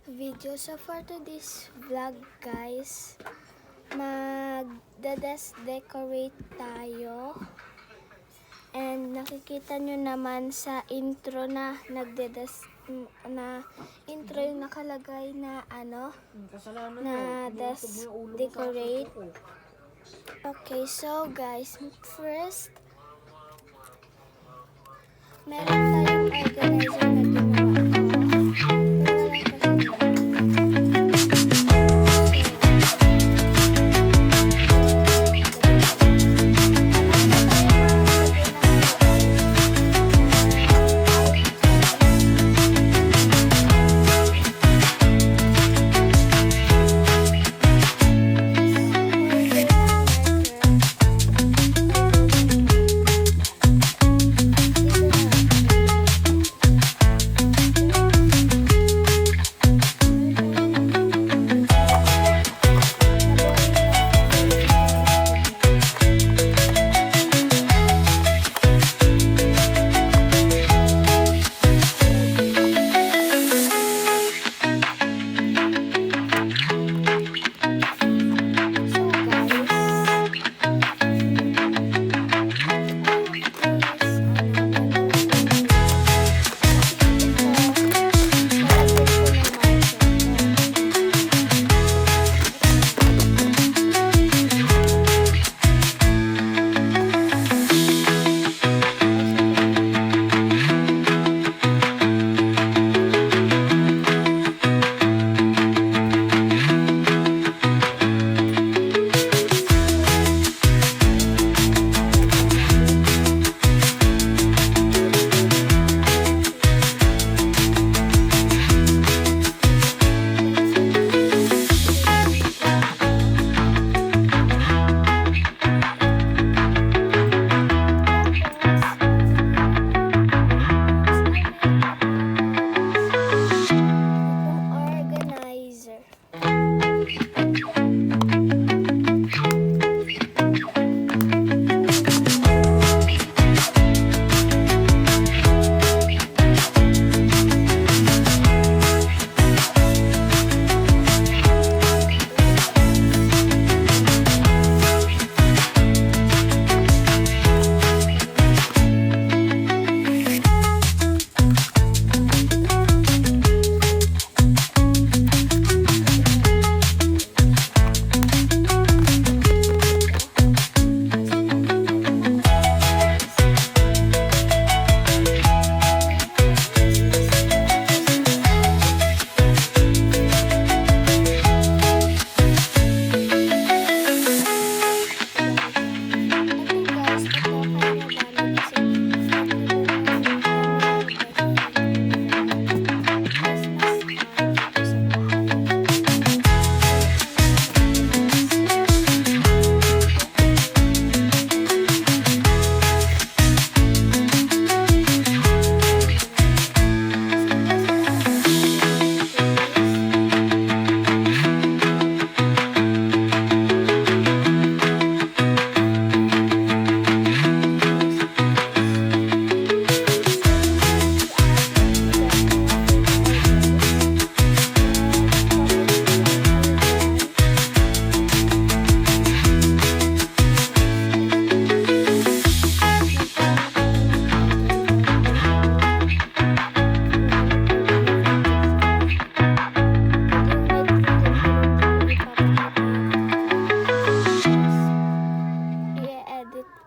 video. So for today's vlog guys, decorate tayo. And nakikita nyo naman sa intro na intro yung nakalagay na decorate. Okay, so guys, first meron tayong organizer na ginawa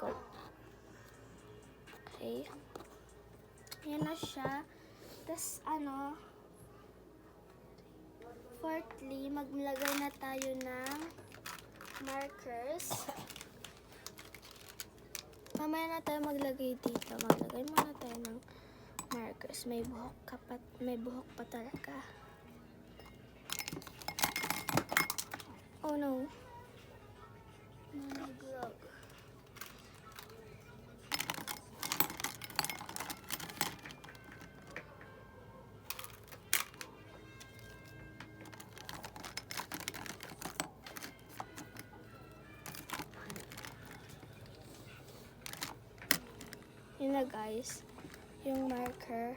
ko. Okay. Yan na siya. Tapos, fourthly, maglagay na tayo ng markers. Mamaya na tayo maglagay dito. Maglagay muna tayo ng markers. May buhok pa talaga. Oh no. Nalaglag. Yun na guys, yung marker.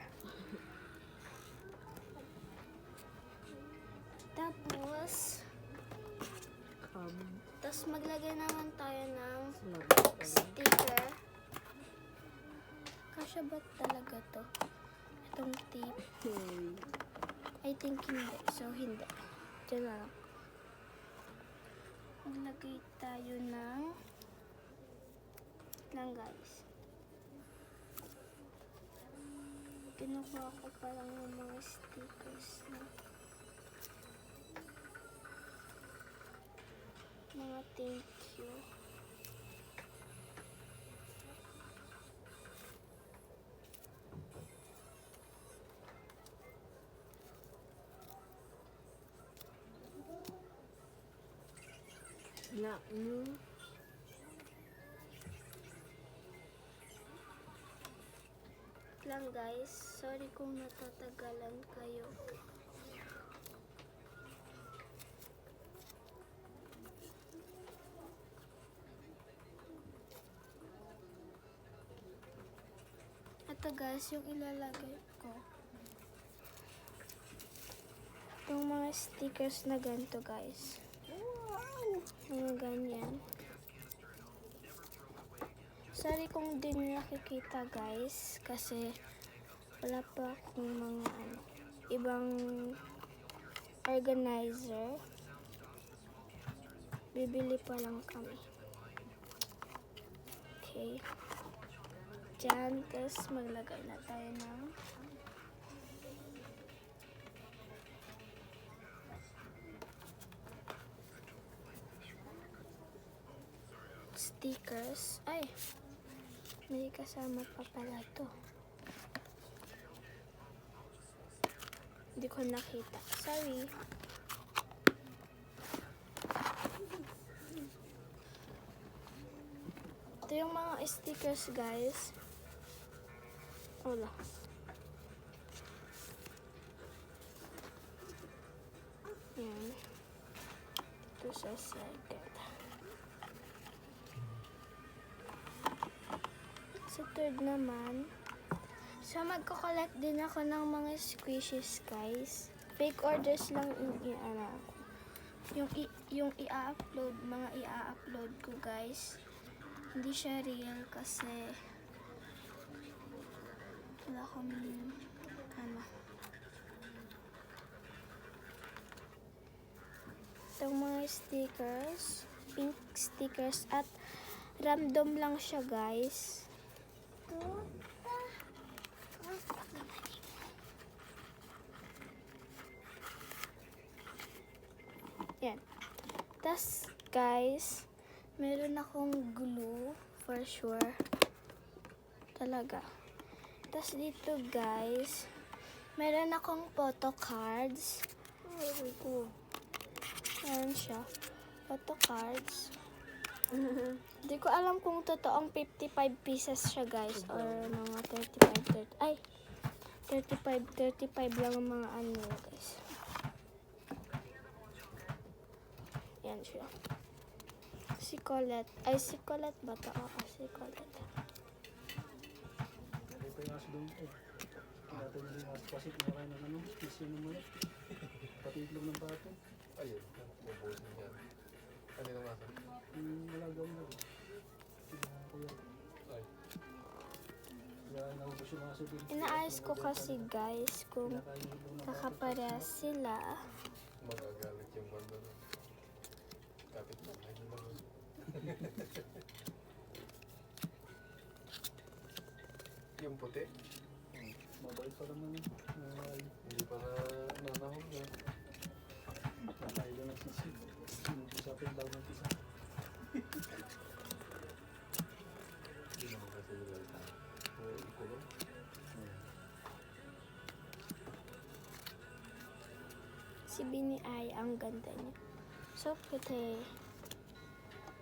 Tapos, Um, maglagay naman tayo ng sinabi sticker. Kasya ba talaga to? Itong tape. Okay. I think hindi. So, hindi. Diyan na lang. Maglagay tayo ng guys. Kinukuha ko pa lang yung mga stickers na mga thank you. Na, Lang guys, sorry kung natatagalan kayo. Ito guys, yung ilalagay ko. Yung mga stickers na ganito guys. Mga ganyan. Sorry kung di nyo nakikita guys, kasi wala pa akong mga ibang organizer. Bibili pa lang kami. Okay. Diyan, tapos maglagay na tayo ng stickers. Ay, may kasama pa pala to. Hindi ko nakita. Sorry. Ito yung mga stickers guys. Wala. Yan. Ito sa second. Sa third naman, so magko-collect din ako ng mga squishes guys. Fake orders lang yung i-upload, mga i-upload ko guys. Hindi siya real kasi wala kaming itong mga stickers, pink stickers, at random lang siya guys. Yan. Tas guys, meron akong glue for sure. Talaga. Tas dito guys, meron akong photo cards. Meron siya. Photo cards. Hindi ko alam kung totoong 55 pieces siya guys, or mga 35 lang ang mga ano guys. Yan siya. Si Colette ba ito? Oo, si Colette. Ito yung aso doon eh. Dati nila yung aso kasi kumakain ng ano, isyo naman. Pati itlog ng pato. Ayun, mabuhay niya. Kanina nga sa? Wala gawin na. Kuya. Ay. Kaya naubos yung aso doon. Inaayos ko kasi guys kung Kinakain yung itlog ng pato. kakaparehas sila. Magagalit yung banda na. Kapit na kayo na naman. Yung puti, Mabait pa naman. hindi pa na nanahon na. Nakakain lang ng sisi. Sinusapin daw ng tisa. Hindi naman kasi nila ito. Ikulong. Si Bini ay ang ganda niya. So pretty.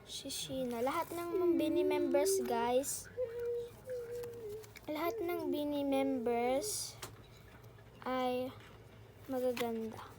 Si Sheena. Lahat ng Bini members guys. Lahat ng Bini members ay magaganda.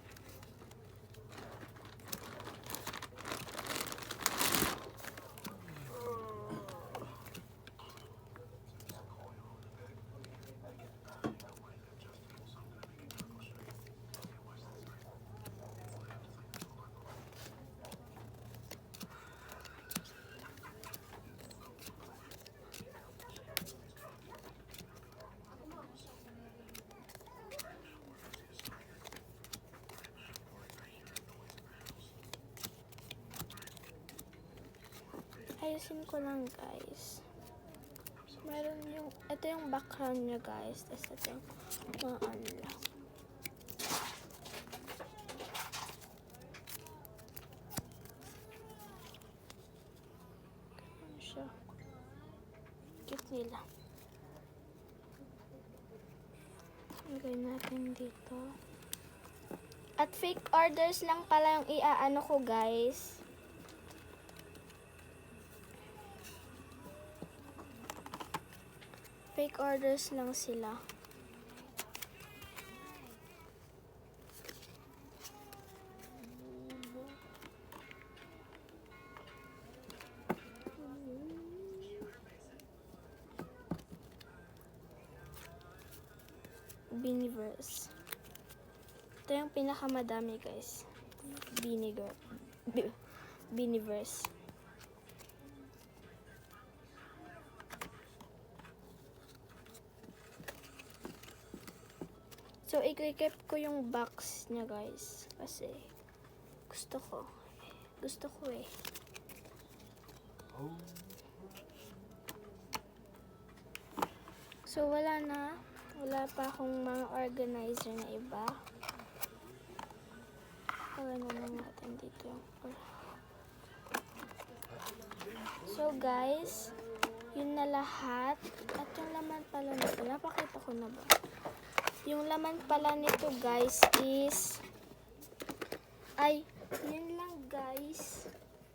ayusin ko lang guys. Meron yung, ito yung background niya guys. Tapos ito yung mga ano lang. Ano siya? Cute nila. Lagay natin dito. At fake orders lang pala yung iaano ko guys. Fake orders lang sila. Beaniverse. Ito yung pinakamadami guys. Beaniverse. So, i-keep ko yung box niya guys. Kasi, gusto ko. Gusto ko eh. So, wala na. Wala pa akong mga organizer na iba. Pagano na natin dito yung... So, guys, yun na lahat. At yung laman pala nito, napakita ko na ba? Yung laman pala nito guys is ay, yun lang guys.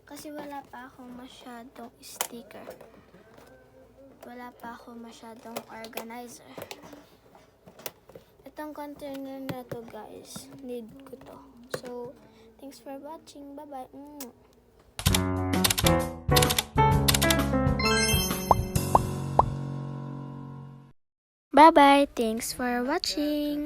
Kasi wala pa akong masyadong sticker. Wala pa akong masyadong organizer. Itong container na to guys, need ko to. So, thanks for watching. Bye-bye. Bye-bye. Thanks for watching.